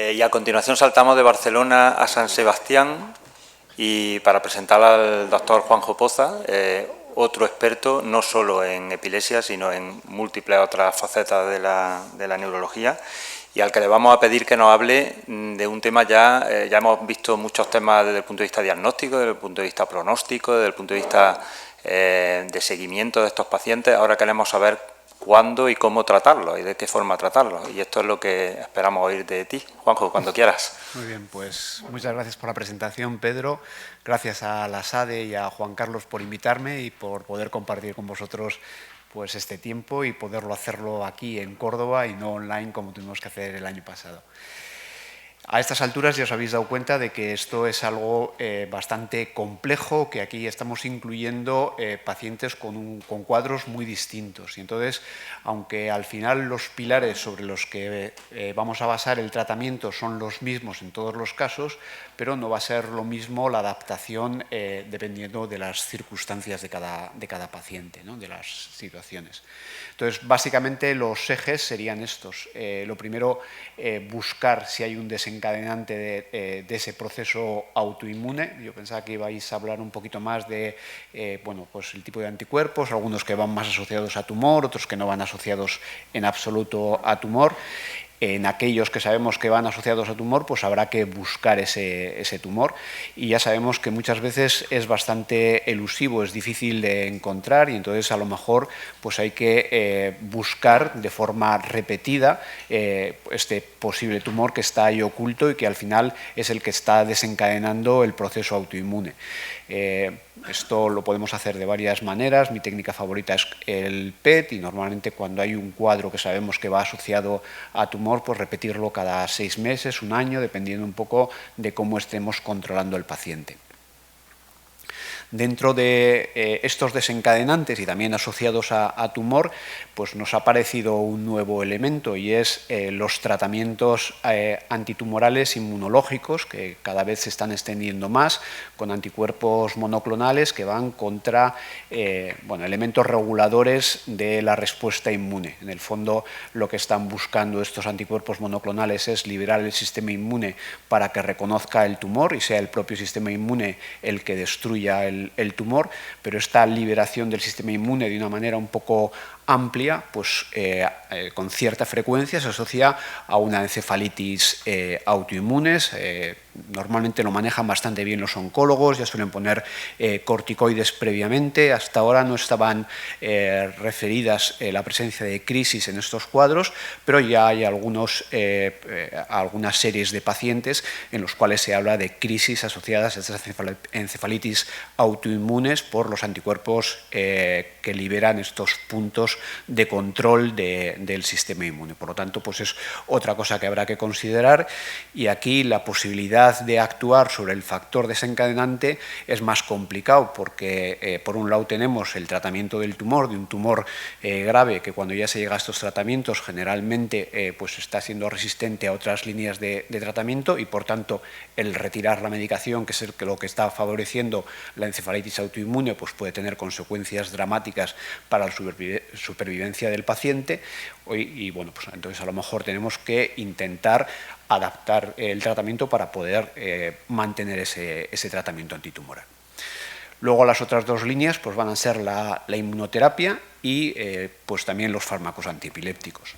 Y a continuación saltamos de Barcelona a San Sebastián y para presentar al doctor Juanjo Poza, otro experto no solo en epilepsia, sino en múltiples otras facetas de la neurología, y al que le vamos a pedir que nos hable de un tema ya hemos visto muchos temas desde el punto de vista diagnóstico, desde el punto de vista pronóstico, desde el punto de vista de seguimiento de estos pacientes. Ahora queremos saber cuándo y cómo tratarlos y de qué forma tratarlos. Y esto es lo que esperamos oír de ti. Juanjo, cuando quieras. Muy bien, pues muchas gracias por la presentación, Pedro. Gracias a la SADE y a Juan Carlos por invitarme y por poder compartir con vosotros pues este tiempo y poderlo hacerlo aquí en Córdoba y no online como tuvimos que hacer el año pasado. A estas alturas ya os habéis dado cuenta de que esto es algo bastante complejo, que aquí estamos incluyendo pacientes con cuadros muy distintos. Y entonces, aunque al final los pilares sobre los que vamos a basar el tratamiento son los mismos en todos los casos, pero no va a ser lo mismo la adaptación dependiendo de las circunstancias de cada paciente, ¿no? De las situaciones. Entonces, básicamente los ejes serían estos. Lo primero, buscar si hay un desencadenante de ese proceso autoinmune. Yo pensaba que ibais a hablar un poquito más de bueno, pues el tipo de anticuerpos, algunos que van más asociados a tumor, otros que no van asociados en absoluto a tumor. En aquellos que sabemos que van asociados a tumor, pues habrá que buscar ese tumor, y ya sabemos que muchas veces es bastante elusivo, es difícil de encontrar, y entonces a lo mejor pues hay que buscar de forma repetida este posible tumor que está ahí oculto y que al final es el que está desencadenando el proceso autoinmune. Esto lo podemos hacer de varias maneras. Mi técnica favorita es el PET, y normalmente cuando hay un cuadro que sabemos que va asociado a tumor, pues repetirlo cada 6 meses, un año, dependiendo un poco de cómo estemos controlando el paciente. Dentro de estos desencadenantes y también asociados a tumor, pues nos ha aparecido un nuevo elemento, y es los tratamientos antitumorales inmunológicos, que cada vez se están extendiendo más, con anticuerpos monoclonales que van contra bueno, elementos reguladores de la respuesta inmune. En el fondo, lo que están buscando estos anticuerpos monoclonales es liberar el sistema inmune para que reconozca el tumor y sea el propio sistema inmune el que destruya el tumor, pero esta liberación del sistema inmune de una manera un poco amplia, pues con cierta frecuencia se asocia a una encefalitis autoinmunes. Normalmente lo manejan bastante bien los oncólogos, ya suelen poner corticoides previamente. Hasta ahora no estaban referidas la presencia de crisis en estos cuadros, pero ya hay algunas series de pacientes en los cuales se habla de crisis asociadas a estas encefalitis autoinmunes por los anticuerpos que liberan estos puntos de control del sistema inmune. Por lo tanto, pues es otra cosa que habrá que considerar, y aquí la posibilidad de actuar sobre el factor desencadenante es más complicado, porque por un lado tenemos el tratamiento del tumor, de un tumor grave, que cuando ya se llega a estos tratamientos generalmente pues está siendo resistente a otras líneas de tratamiento, y por tanto el retirar la medicación, que es lo que está favoreciendo la encefalitis autoinmune, pues puede tener consecuencias dramáticas para la supervivencia del paciente. Y bueno, pues entonces a lo mejor tenemos que intentar adaptar el tratamiento para poder mantener ese tratamiento antitumoral. Luego las otras dos líneas pues van a ser la inmunoterapia y pues también los fármacos antiepilépticos.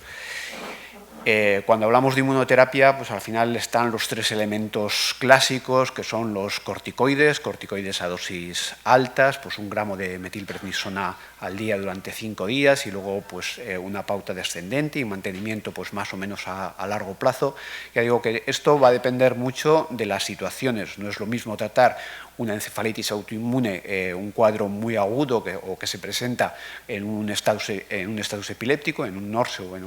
Cuando hablamos de inmunoterapia, pues al final están los tres elementos clásicos, que son los corticoides a dosis altas, pues 1 gramo de metilprednisona al día durante 5 días, y luego pues una pauta descendente y mantenimiento pues más o menos a largo plazo. Ya digo que esto va a depender mucho de las situaciones. No es lo mismo tratar una encefalitis autoinmune, un cuadro muy agudo o que se presenta en un estatus epiléptico, en un NORSE o en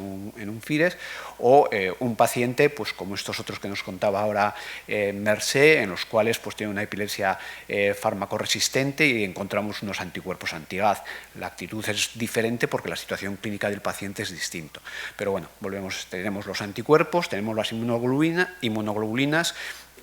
un FIRES, o un paciente pues como estos otros que nos contaba ahora Mercé, en los cuales pues tiene una epilepsia farmacoresistente y encontramos unos anticuerpos anti-GAD. La actitud es diferente porque la situación clínica del paciente es distinto. Pero bueno, volvemos, tenemos los anticuerpos, tenemos las inmunoglobulinas,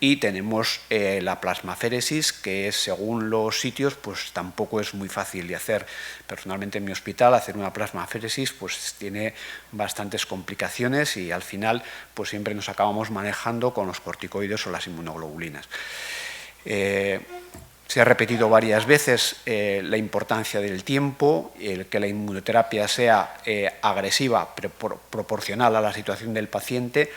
y tenemos la plasmaféresis, que según los sitios pues tampoco es muy fácil de hacer. Personalmente en mi hospital hacer una plasmaféresis pues tiene bastantes complicaciones y al final pues siempre nos acabamos manejando con los corticoides o las inmunoglobulinas. Se ha repetido varias veces la importancia del tiempo, que la inmunoterapia sea agresiva, pero proporcional a la situación del paciente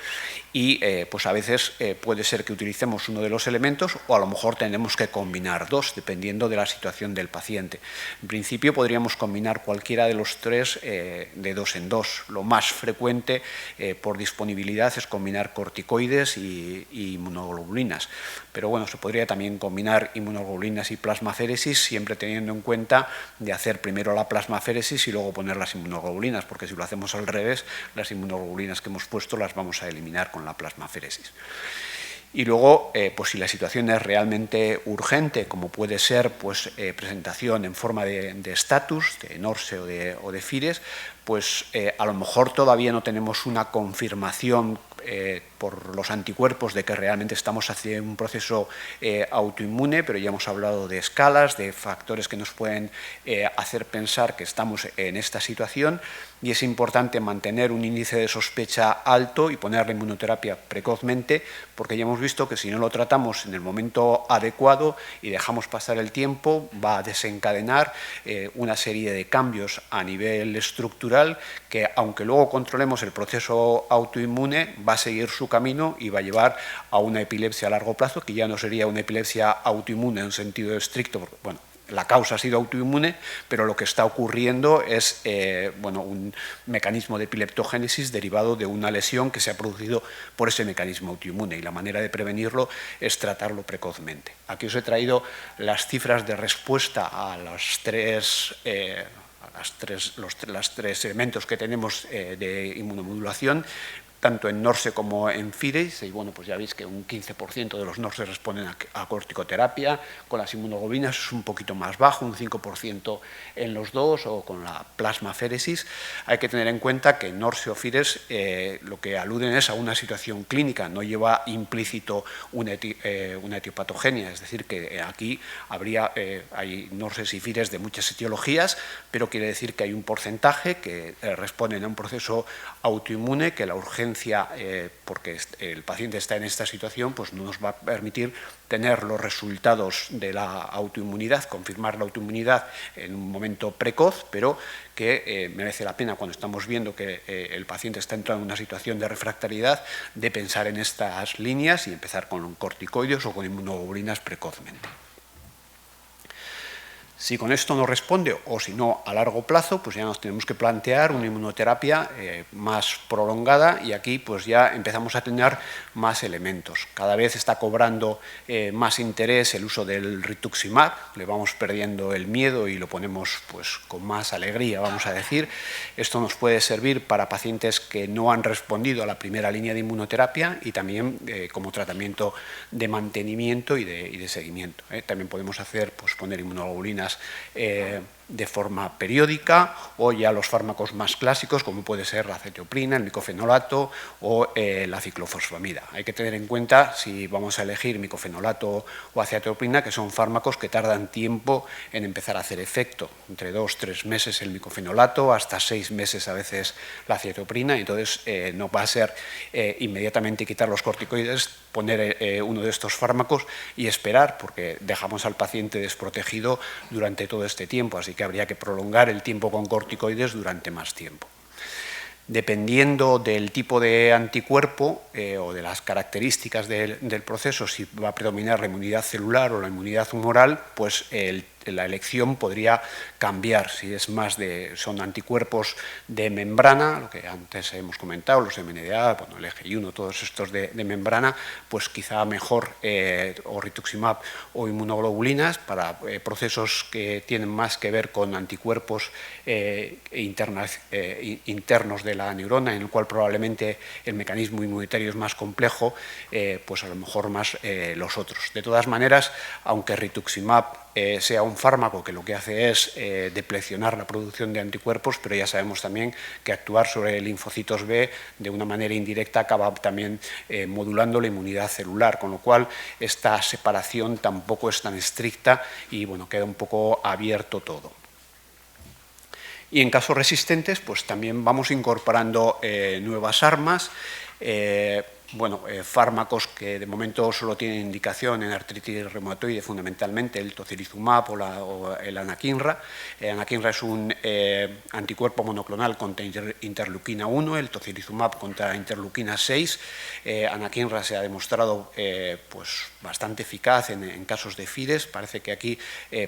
y pues a veces puede ser que utilicemos uno de los elementos o a lo mejor tenemos que combinar dos, dependiendo de la situación del paciente. En principio podríamos combinar cualquiera de los tres de dos en dos. Lo más frecuente por disponibilidad es combinar corticoides y inmunoglobulinas, pero bueno, se podría también combinar inmunoglobulinas y plasmaféresis, siempre teniendo en cuenta de hacer primero la plasmaféresis y luego poner las inmunoglobulinas, porque si lo hacemos al revés, las inmunoglobulinas que hemos puesto las vamos a eliminar con la plasmaféresis. Y luego, pues si la situación es realmente urgente, como puede ser pues, presentación en forma de estatus, de NORSE o de FIRES, pues a lo mejor todavía no tenemos una confirmación por los anticuerpos de que realmente estamos haciendo un proceso autoinmune, pero ya hemos hablado de escalas, de factores que nos pueden hacer pensar que estamos en esta situación y es importante mantener un índice de sospecha alto y poner la inmunoterapia precozmente, porque ya hemos visto que si no lo tratamos en el momento adecuado y dejamos pasar el tiempo, va a desencadenar una serie de cambios a nivel estructural que, aunque luego controlemos el proceso autoinmune, va a seguir su camino y va a llevar a una epilepsia a largo plazo, que ya no sería una epilepsia autoinmune en sentido estricto, porque, bueno, la causa ha sido autoinmune, pero lo que está ocurriendo es bueno, un mecanismo de epileptogénesis derivado de una lesión que se ha producido por ese mecanismo autoinmune y la manera de prevenirlo es tratarlo precozmente. Aquí os he traído las cifras de respuesta a los tres elementos que tenemos de inmunomodulación, tanto en NORSE como en FIRES, y bueno, pues ya veis que un 15% de los NORSE responden a corticoterapia, con las inmunoglobulinas es un poquito más bajo, un 5% en los dos, o con la plasmaféresis. Hay que tener en cuenta que NORSE o FIRES lo que aluden es a una situación clínica, no lleva implícito una etiopatogenia, es decir, que aquí hay NORSES y FIRES de muchas etiologías, pero quiere decir que hay un porcentaje que responden a un proceso autoinmune, que la urgencia porque el paciente está en esta situación, pues no nos va a permitir tener los resultados de la autoinmunidad, confirmar la autoinmunidad en un momento precoz, pero que merece la pena cuando estamos viendo que el paciente está entrando en una situación de refractariedad, de pensar en estas líneas y empezar con corticoides o con inmunoglobulinas precozmente. Si con esto no responde o si no a largo plazo, pues ya nos tenemos que plantear una inmunoterapia más prolongada y aquí pues ya empezamos a tener más elementos. Cada vez está cobrando más interés el uso del rituximab, le vamos perdiendo el miedo y lo ponemos pues con más alegría, vamos a decir. Esto nos puede servir para pacientes que no han respondido a la primera línea de inmunoterapia y también como tratamiento de mantenimiento y de seguimiento. También podemos hacer, pues poner inmunoglobulinas de forma periódica o ya los fármacos más clásicos como puede ser la acetoprina, el micofenolato o la ciclofosfamida. Hay que tener en cuenta si vamos a elegir micofenolato o acetoprina que son fármacos que tardan tiempo en empezar a hacer efecto, entre 2-3 meses el micofenolato, hasta 6 meses a veces la acetoprina, entonces no va a ser inmediatamente quitar los corticoides, poner uno de estos fármacos y esperar porque dejamos al paciente desprotegido durante todo este tiempo, así que habría que prolongar el tiempo con corticoides durante más tiempo. Dependiendo del tipo de anticuerpo o de las características del proceso, si va a predominar la inmunidad celular o la inmunidad humoral, pues la elección podría cambiar. Si es más son anticuerpos de membrana, lo que antes hemos comentado, los MNDA, bueno, el EGI1, todos estos de membrana, pues quizá mejor o rituximab o inmunoglobulinas para procesos que tienen más que ver con anticuerpos internos de la neurona, en el cual probablemente el mecanismo inmunitario es más complejo, pues a lo mejor más los otros. De todas maneras, aunque rituximab sea un fármaco que lo que hace es deplecionar la producción de anticuerpos, pero ya sabemos también que actuar sobre linfocitos B de una manera indirecta acaba también modulando la inmunidad celular, con lo cual esta separación tampoco es tan estricta y bueno, queda un poco abierto todo. Y en casos resistentes, pues también vamos incorporando nuevas armas, fármacos que de momento solo tienen indicación en artritis reumatoide, fundamentalmente el tocilizumab o el anakinra. Anakinra es un anticuerpo monoclonal contra interleuquina 1, el tocilizumab contra interleuquina 6. Anakinra se ha demostrado pues bastante eficaz en casos de FIDES. Parece que aquí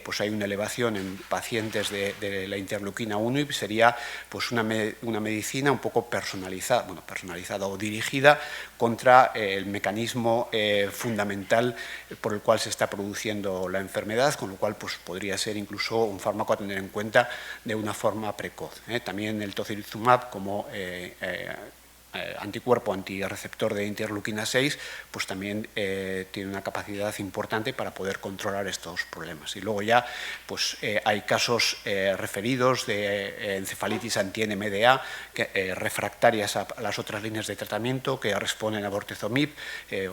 pues hay una elevación en pacientes de la interleuquina 1 y sería pues una medicina un poco personalizada o dirigida contra el mecanismo fundamental por el cual se está produciendo la enfermedad, con lo cual pues, podría ser incluso un fármaco a tener en cuenta de una forma precoz. También el tocilizumab como anticuerpo antirreceptor de interleuquina 6, pues también tiene una capacidad importante para poder controlar estos problemas. Y luego ya pues, hay casos referidos de encefalitis anti-NMDA refractarias a las otras líneas de tratamiento que responden a bortezomib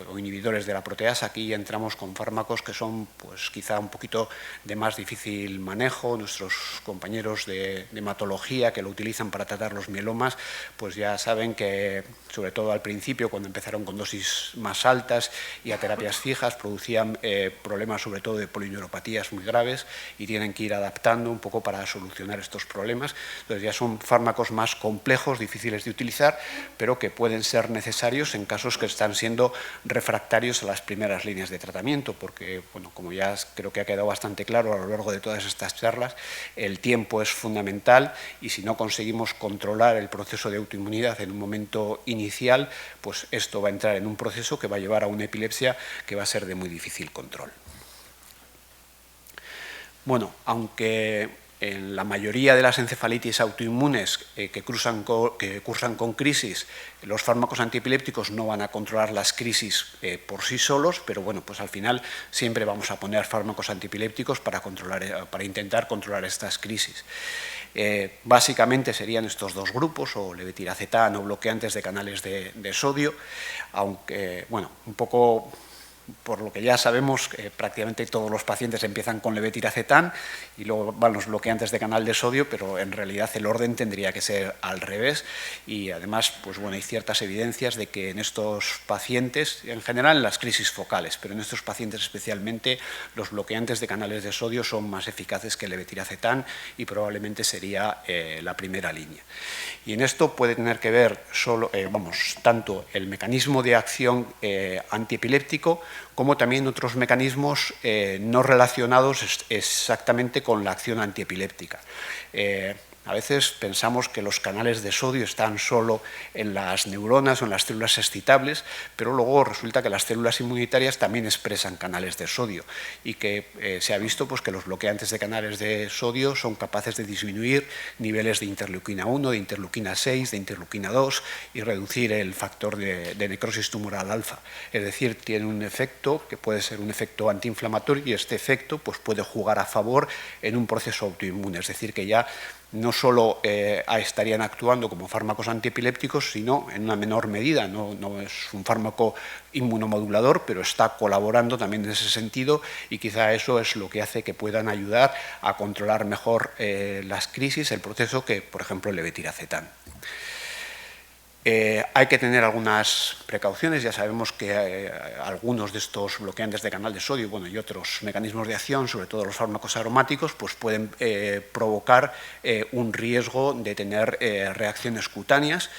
o inhibidores de la proteasa. Aquí ya entramos con fármacos que son pues, quizá un poquito de más difícil manejo. Nuestros compañeros de hematología que lo utilizan para tratar los mielomas, pues ya saben que sobre todo al principio, cuando empezaron con dosis más altas y a terapias fijas, producían problemas sobre todo de polineuropatías muy graves y tienen que ir adaptando un poco para solucionar estos problemas. Entonces ya son fármacos más complejos, difíciles de utilizar, pero que pueden ser necesarios en casos que están siendo refractarios a las primeras líneas de tratamiento, porque, bueno, como ya creo que ha quedado bastante claro a lo largo de todas estas charlas, el tiempo es fundamental y si no conseguimos controlar el proceso de autoinmunidad en un momento inicial, pues esto va a entrar en un proceso que va a llevar a una epilepsia que va a ser de muy difícil control. Bueno, aunque en la mayoría de las encefalitis autoinmunes que cursan con crisis, los fármacos antiepilépticos no van a controlar las crisis por sí solos, pero bueno, pues al final siempre vamos a poner fármacos antiepilépticos para intentar controlar estas crisis. Básicamente serían estos dos grupos, o levetiracetam o bloqueantes de canales de sodio, aunque, bueno, un poco por lo que ya sabemos, prácticamente todos los pacientes empiezan con levetiracetam y luego van los bloqueantes de canal de sodio, pero en realidad el orden tendría que ser al revés y además pues bueno, hay ciertas evidencias de que en estos pacientes, en general en las crisis focales, pero en estos pacientes especialmente, los bloqueantes de canales de sodio son más eficaces que el levetiracetam y probablemente sería la primera línea. Y en esto puede tener que ver tanto el mecanismo de acción antiepiléptico como también otros mecanismos no relacionados exactamente con la acción antiepiléptica. A veces pensamos que los canales de sodio están solo en las neuronas o en las células excitables, pero luego resulta que las células inmunitarias también expresan canales de sodio y que se ha visto pues, que los bloqueantes de canales de sodio son capaces de disminuir niveles de interleuquina 1, de interleuquina 6, de interleuquina 2 y reducir el factor de necrosis tumoral alfa. Es decir, tiene un efecto que puede ser un efecto antiinflamatorio y este efecto pues, puede jugar a favor en un proceso autoinmune, es decir, que ya no solo estarían actuando como fármacos antiepilépticos, sino en una menor medida. No es un fármaco inmunomodulador, pero está colaborando también en ese sentido y quizá eso es lo que hace que puedan ayudar a controlar mejor las crisis, el proceso que, por ejemplo, el levetiracetam. Hay que tener algunas precauciones, ya sabemos que algunos de estos bloqueantes de canal de sodio y otros mecanismos de acción, sobre todo los fármacos aromáticos, pues pueden provocar un riesgo de tener reacciones cutáneas.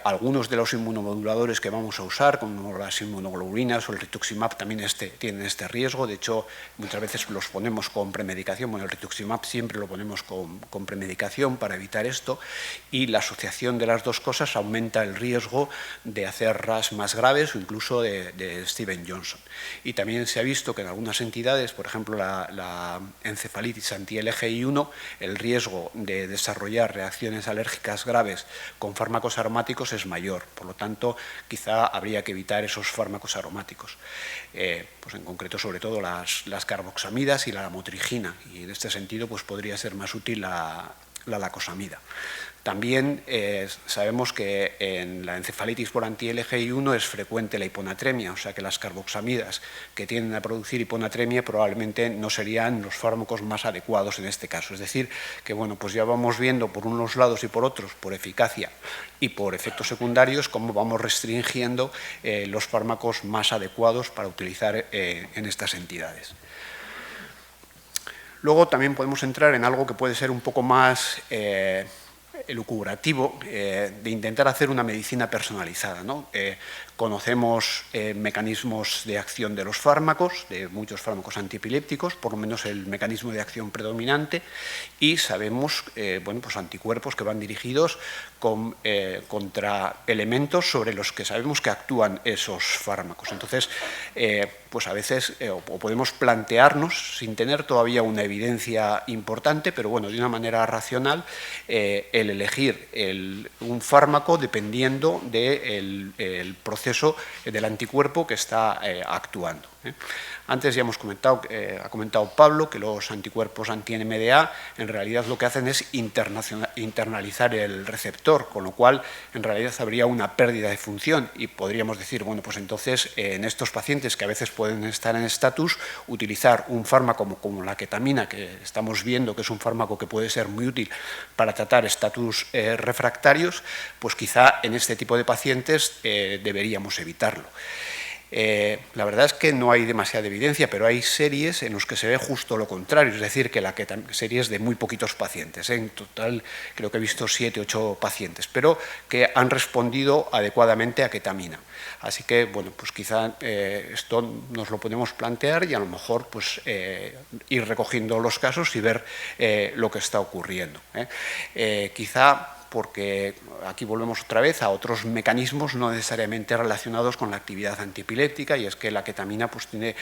Algunos de los inmunomoduladores que vamos a usar, como las inmunoglobulinas o el rituximab, también tienen este riesgo. De hecho, muchas veces los ponemos con premedicación. Bueno, el rituximab siempre lo ponemos con premedicación para evitar esto. Y la asociación de las dos cosas aumenta el riesgo de hacer RAS más graves o incluso de Steven Johnson. Y también se ha visto que en algunas entidades, por ejemplo, la encefalitis anti-LGI1, el riesgo de desarrollar reacciones alérgicas graves con fármacos aromáticos aromáticos es mayor. Por lo tanto, quizá habría que evitar esos fármacos aromáticos. Pues en concreto, sobre todo, las carboxamidas y la lamotrigina. Y en este sentido, pues podría ser más útil la lacosamida. También sabemos que en la encefalitis por anti-LGI1 es frecuente la hiponatremia, o sea que las carboxamidas que tienden a producir hiponatremia probablemente no serían los fármacos más adecuados en este caso. Es decir, que bueno, pues ya vamos viendo por unos lados y por otros, por eficacia y por efectos secundarios, cómo vamos restringiendo los fármacos más adecuados para utilizar en estas entidades. Luego también podemos entrar en algo que puede ser un poco más elucubrativo, de intentar hacer una medicina personalizada, ¿no? Conocemos mecanismos de acción de los fármacos, de muchos fármacos antiepilépticos, por lo menos el mecanismo de acción predominante, y sabemos bueno, pues anticuerpos que van dirigidos contra elementos sobre los que sabemos que actúan esos fármacos. Entonces, pues a veces o podemos plantearnos, sin tener todavía una evidencia importante, pero bueno, de una manera racional, el elegir un fármaco dependiendo del proceso del anticuerpo que está actuando. Antes ya hemos comentado, ha comentado Pablo, que los anticuerpos anti-NMDA en realidad lo que hacen es internalizar el receptor, con lo cual en realidad habría una pérdida de función y podríamos decir, bueno, pues entonces en estos pacientes que a veces pueden estar en estatus, utilizar un fármaco como la ketamina, que estamos viendo que es un fármaco que puede ser muy útil para tratar estatus refractarios, pues quizá en este tipo de pacientes deberíamos evitarlo. La verdad es que no hay demasiada evidencia, pero hay series en las que se ve justo lo contrario, es decir, que series de muy poquitos pacientes. En total creo que he visto 7 u 8 pacientes, pero que han respondido adecuadamente a ketamina. Así que, bueno, pues quizá esto nos lo podemos plantear y a lo mejor pues, ir recogiendo los casos y ver lo que está ocurriendo. Quizá porque aquí volvemos otra vez a otros mecanismos no necesariamente relacionados con la actividad antiepiléptica, y es que la ketamina pues, tiene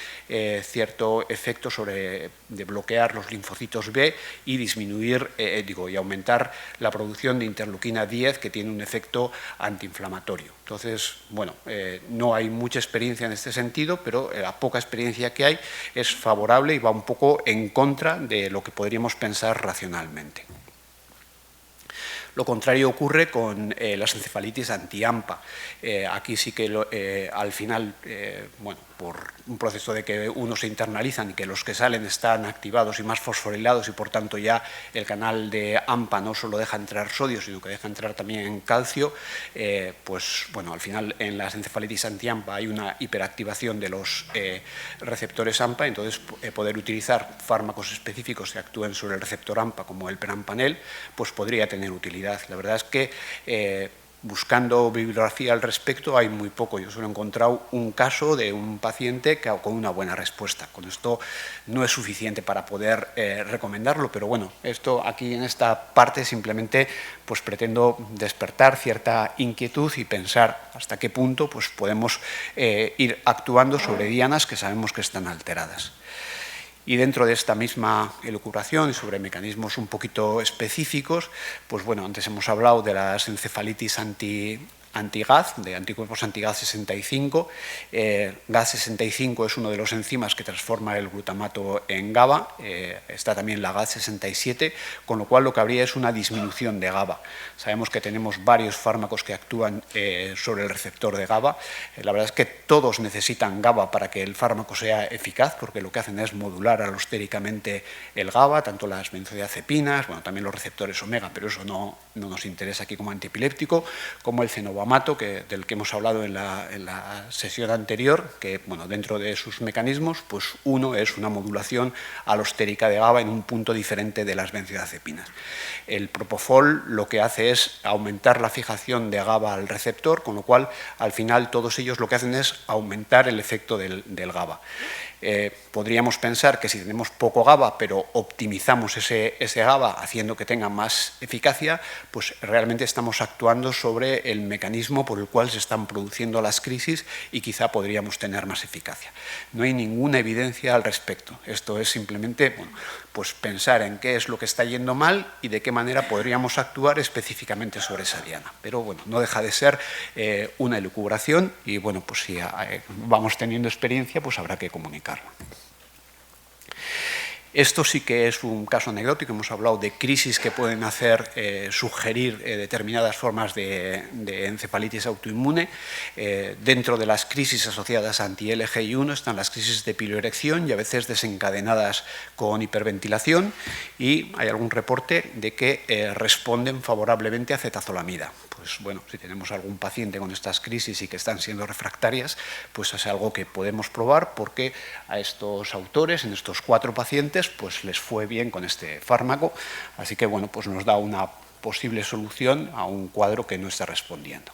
cierto efecto de bloquear los linfocitos B y disminuir y aumentar la producción de interleuquina 10, que tiene un efecto antiinflamatorio. Entonces, bueno, no hay mucha experiencia en este sentido, pero la poca experiencia que hay es favorable y va un poco en contra de lo que podríamos pensar racionalmente. Lo contrario ocurre con las encefalitis anti-AMPA. Aquí sí que al final, bueno, por un proceso de que unos se internalizan y que los que salen están activados y más fosforilados y por tanto ya el canal de AMPA no solo deja entrar sodio, sino que deja entrar también calcio, pues bueno, al final en las encefalitis anti-AMPA hay una hiperactivación de los receptores AMPA, entonces poder utilizar fármacos específicos que actúen sobre el receptor AMPA como el perampanel, pues podría tener utilidad. La verdad es que buscando bibliografía al respecto hay muy poco. Yo solo he encontrado un caso de un paciente con una buena respuesta. Con esto no es suficiente para poder recomendarlo, pero bueno, esto aquí en esta parte simplemente pues pretendo despertar cierta inquietud y pensar hasta qué punto pues, podemos ir actuando sobre dianas que sabemos que están alteradas. Y dentro de esta misma elucubración y sobre mecanismos un poquito específicos, pues bueno, antes hemos hablado de las encefalitis anti-GAZ, de anticuerpos anti-GAZ65. GAZ65 es uno de los enzimas que transforma el glutamato en GABA, está también la GAZ67, con lo cual lo que habría es una disminución de GABA. Sabemos que tenemos varios fármacos que actúan sobre el receptor de GABA. La verdad es que todos necesitan GABA para que el fármaco sea eficaz, porque lo que hacen es modular alostéricamente el GABA, tanto las benzodiazepinas, bueno, también los receptores omega, pero eso no nos interesa aquí como antiepiléptico, como el cenobamato, del que hemos hablado en la sesión anterior, que bueno, dentro de sus mecanismos, pues uno es una modulación alostérica de GABA en un punto diferente de las benzodiazepinas. El propofol lo que hace es aumentar la fijación de GABA al receptor, con lo cual al final todos ellos lo que hacen es aumentar el efecto del GABA. Podríamos pensar que si tenemos poco GABA, pero optimizamos ese GABA haciendo que tenga más eficacia, pues realmente estamos actuando sobre el mecanismo por el cual se están produciendo las crisis y quizá podríamos tener más eficacia. No hay ninguna evidencia al respecto. Esto es simplemente, bueno, pues pensar en qué es lo que está yendo mal y de qué manera podríamos actuar específicamente sobre esa diana. Pero bueno, no deja de ser una elucubración y bueno, pues si vamos teniendo experiencia, pues habrá que comunicarlo. Esto sí que es un caso anecdótico, hemos hablado de crisis que pueden sugerir determinadas formas de encefalitis autoinmune. Dentro de las crisis asociadas a anti-LGI1 están las crisis de piloerección y a veces desencadenadas con hiperventilación, y hay algún reporte de que responden favorablemente a cetazolamida. Pues bueno, si tenemos algún paciente con estas crisis y que están siendo refractarias, pues es algo que podemos probar, porque a estos autores, en estos 4 pacientes, pues les fue bien con este fármaco, así que bueno, pues nos da una posible solución a un cuadro que no está respondiendo.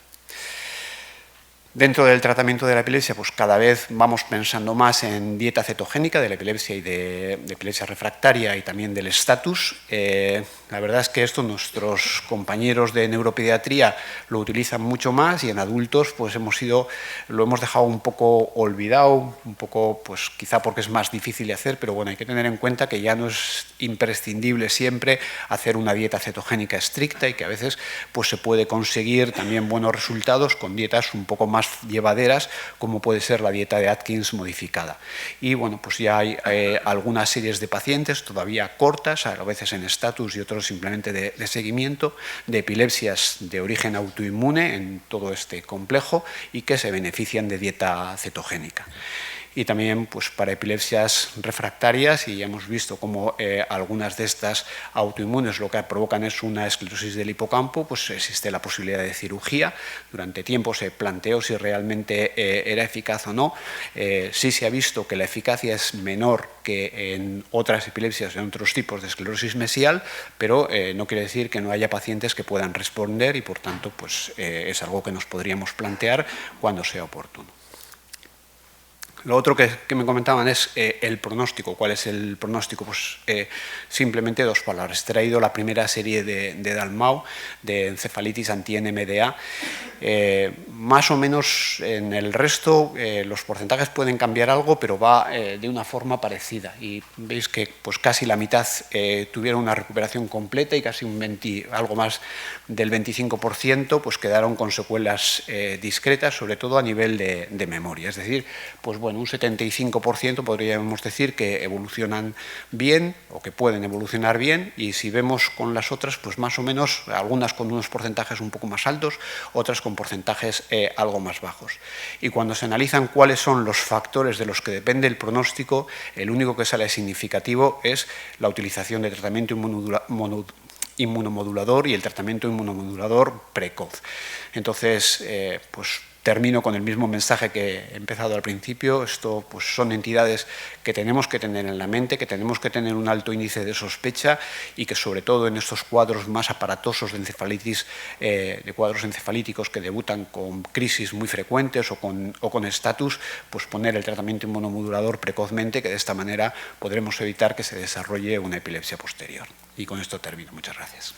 Dentro del tratamiento de la epilepsia, pues cada vez vamos pensando más en dieta cetogénica de la epilepsia y de epilepsia refractaria y también del estatus. La verdad es que esto nuestros compañeros de neuropediatría lo utilizan mucho más, y en adultos pues lo hemos dejado un poco olvidado, un poco pues quizá porque es más difícil de hacer, pero bueno, hay que tener en cuenta que ya no es imprescindible siempre hacer una dieta cetogénica estricta, y que a veces pues se puede conseguir también buenos resultados con dietas un poco más llevaderas, como puede ser la dieta de Atkins modificada. Y bueno, pues ya hay algunas series de pacientes todavía cortas, a veces en estatus y otros simplemente de seguimiento, de epilepsias de origen autoinmune en todo este complejo, y que se benefician de dieta cetogénica. Y también pues, para epilepsias refractarias, y hemos visto cómo algunas de estas autoinmunes lo que provocan es una esclerosis del hipocampo, pues existe la posibilidad de cirugía. Durante tiempo se planteó si realmente era eficaz o no. Sí se ha visto que la eficacia es menor que en otras epilepsias, en otros tipos de esclerosis mesial, pero no quiere decir que no haya pacientes que puedan responder, y por tanto pues, es algo que nos podríamos plantear cuando sea oportuno. Lo otro que me comentaban es el pronóstico. ¿Cuál es el pronóstico? Pues simplemente 2 palabras. He traído la primera serie de Dalmau, de encefalitis anti-NMDA. Más o menos en el resto los porcentajes pueden cambiar algo, pero va de una forma parecida. Y veis que pues, casi la mitad tuvieron una recuperación completa, y casi algo más del 25% pues, quedaron con secuelas discretas, sobre todo a nivel de memoria. Es decir, pues bueno, un 75% podríamos decir que evolucionan bien o que pueden evolucionar bien, y si vemos con las otras, pues más o menos, algunas con unos porcentajes un poco más altos, otras con porcentajes algo más bajos. Y cuando se analizan cuáles son los factores de los que depende el pronóstico, el único que sale significativo es la utilización de tratamiento inmunomodulador y el tratamiento inmunomodulador precoz. Entonces, pues termino con el mismo mensaje que he empezado al principio. Esto pues, son entidades que tenemos que tener en la mente, que tenemos que tener un alto índice de sospecha, y que sobre todo en estos cuadros más aparatosos de encefalitis, de cuadros encefalíticos que debutan con crisis muy frecuentes o con estatus, pues poner el tratamiento inmunomodulador precozmente, que de esta manera podremos evitar que se desarrolle una epilepsia posterior. Y con esto termino. Muchas gracias.